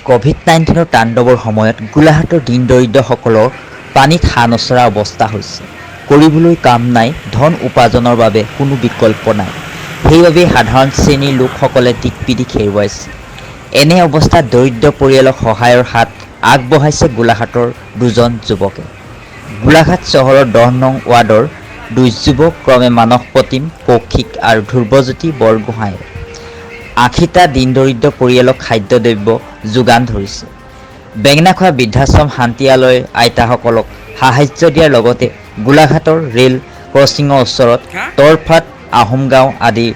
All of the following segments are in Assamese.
ক'ভিড-19 তাণ্ডৱৰ সময়ত গোলাঘাটৰ দিন দৰিদ্ৰসকলৰ পানীত হাঁহ নচৰা অৱস্থা হৈছে। কৰিবলৈ কাম নাই, ধন উপাৰ্জনৰ বাবে কোনো বিকল্প নাই। সেইবাবেই সাধাৰণ শ্ৰেণীৰ লোকসকলে দিক-পিদিক হেৰুৱাইছে। এনে অৱস্থাত দৰিদ্ৰ পৰিয়ালক সহায়ৰ হাত আগবঢ়াইছে গোলাঘাটৰ দুজন যুৱকে। গোলাঘাট চহৰৰ 10 নং ৱাৰ্ডৰ দুই যুৱক ক্ৰমে মানস প্ৰতিম, কৌশিক আৰু ধ্ৰুৱজ্যোতি বৰগোহাঁইয়ে ৮০টা দিন-দৰিদ্ৰ পৰিয়ালক খাদ্য-দ্ৰব্য যোগান ধৰিছে। বেঙেনাখোৱা বৃদ্ধাশ্ৰম শান্তিয়ালয়ৰ আইতাসকলক সাহায্য দিয়াৰ লগতে গোলাঘাটৰ ৰেল ক্ৰছিঙৰ ওচৰত তৰফাট, আহোমগাঁও আদি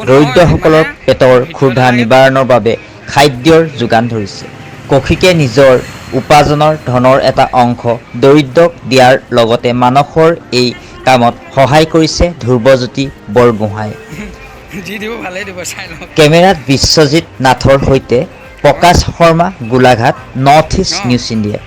দৰিদ্ৰসকলৰ পেটৰ ক্ষুধা নিবাৰণৰ বাবে খাদ্যৰ যোগান ধৰিছে। কৌশিকে নিজৰ উপাৰ্জনৰ ধনৰ এটা অংশ দৰিদ্ৰক দিয়াৰ লগতে মানসৰ এই কামত সহায় কৰিছে ধ্ৰুৱজ্যোতি বৰগোহাঁইয়ে। কেমেৰাত বিশ্বজিৎ নাথৰ সৈতে Prakash Sharma, Golaghat, north east news India.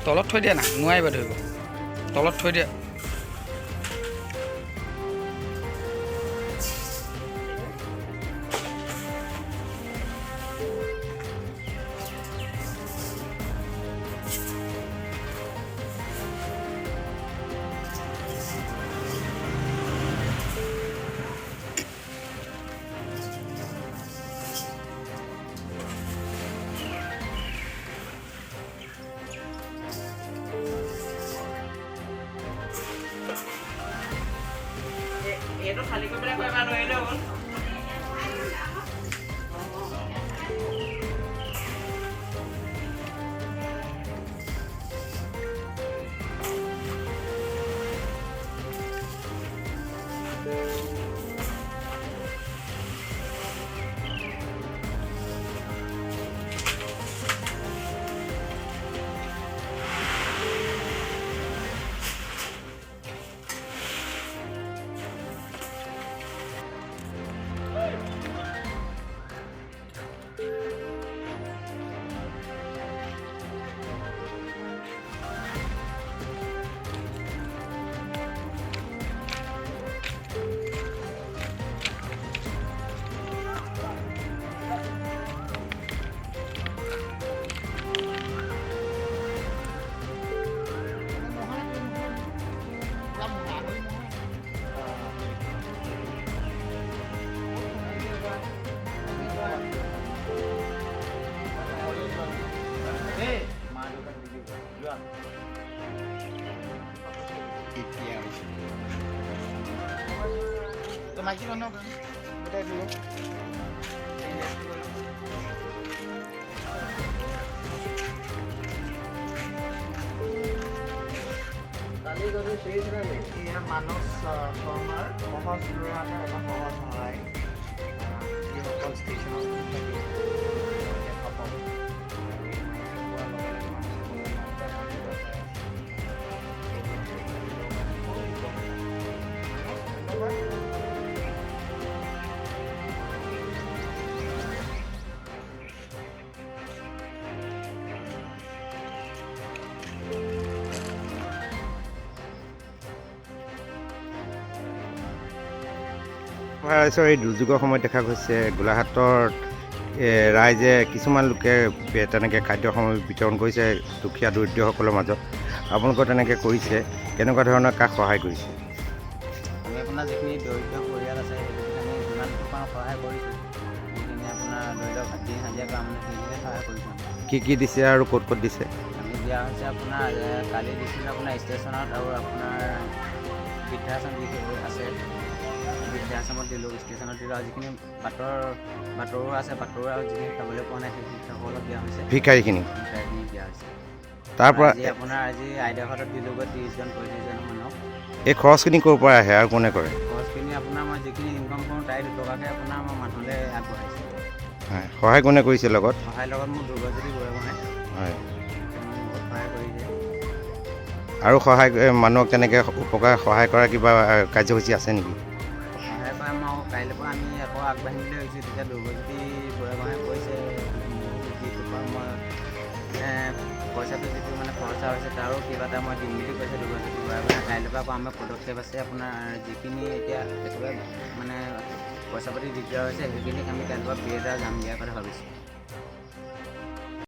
তলত থৈ দিয়া না, নোৱাৰিব ধৰিব। তলত থৈ দিয়া। এইটো খালী কৰি পেলাই কৰিবা নোৱাৰিলে হ'ল। মানস শৰ্মাৰ সহজ লোৱাটো এটা সহজ সহায় যিসকল ষ্টেচনত থাকে দেখা পাওঁ। এই দুৰ্যোগৰ সময়ত দেখা গৈছে গোলাঘাটৰ ৰাইজে কিছুমান লোকে তেনেকৈ খাদ্য সামগ্ৰী বিতৰণ কৰিছে দুখীয়া দৰিদ্ৰসকলৰ মাজত। আপোনালোকৰ তেনেকৈ কৰিছে, কেনেকুৱা ধৰণৰ কাক সহায় কৰিছে? আমি আপোনাৰ যিখিনি দৰিদ্ৰ পৰিয়াল আছে সেইখিনি আমি যিমান পাৰোঁ সহায় কৰিছোঁ। যিখিনি আপোনাৰ ধৰি লওক দিন হাজিৰা কৰা মানে সেইখিনিয়ে সহায় কৰিছোঁ। কি দিছে আৰু ক'ত ক'ত দিছে? আমি দিয়া হৈছে আপোনাৰ কালি দিছিলোঁ আপোনাৰ ষ্টেচনত আৰু আপোনাৰ বৃদ্ধাশ্ৰম যিখিনি আছে বৃদ্ধাশ্ৰমত দিলোঁ, ষ্টেচনত দিলোঁ। আৰু যিখিনি বাটৰো আছে, বাটৰো আৰু যিখিনি খাবলৈ পোৱা নাই সেইখিনি সকলক দিয়া হৈছে। ভিকাৰীখিনি দিয়া হৈছে। তাৰ পৰা আজি আপোনাৰ আজি আইডিয়াঘাটত দিলোগৈ 30জন 35জন মানুহক। এই খৰচখিনি ক'ৰ পৰা আহে আৰু কোনে কৰে? খৰচখিনি আপোনাৰ মই যিখিনি ইনকাম কৰোঁ তাই 2 টকাকৈ আপোনাৰ মই মানুহলৈ আগবঢ়াইছোঁ। হয়, সহায় কোনে কৰিছে লগত? সহায়ৰ লগত মোৰ দুৰ্গাজ্যোতি বুঢ়াগোহাঁই হয়, বহুত সহায় কৰিছে। আৰু মানুহক তেনেকৈ উপকাৰ সহায় কৰা কিবা কাৰ্যসূচী আছে নেকি? সহায় কৰা মই কাইলৈৰ পৰা আমি আকৌ আগবাঢ়িম বুলি ভাবিছোঁ। তেতিয়া দুৰ্গাজ্যোতি বুঢ়াগোহাঁই কৈছে যিটো পৰা মই পইচাটো যিটো মানে খৰচা হৈছে তাৰো কিবা এটা মই দিম বুলি কৈছে দুৰ্গাজ্যোতি বুঢ়াগোহাঁই। কাইলৈৰ পৰা আকৌ আমাৰ পদক্ষেপ আছে আপোনাৰ যিখিনি এতিয়া একেবাৰে মানে পইচা পাতি দিগদাৰ হৈছে সেইখিনিক আমি কাইলৈৰ পৰা যাম দিয়াৰ কথা ভাবিছোঁ।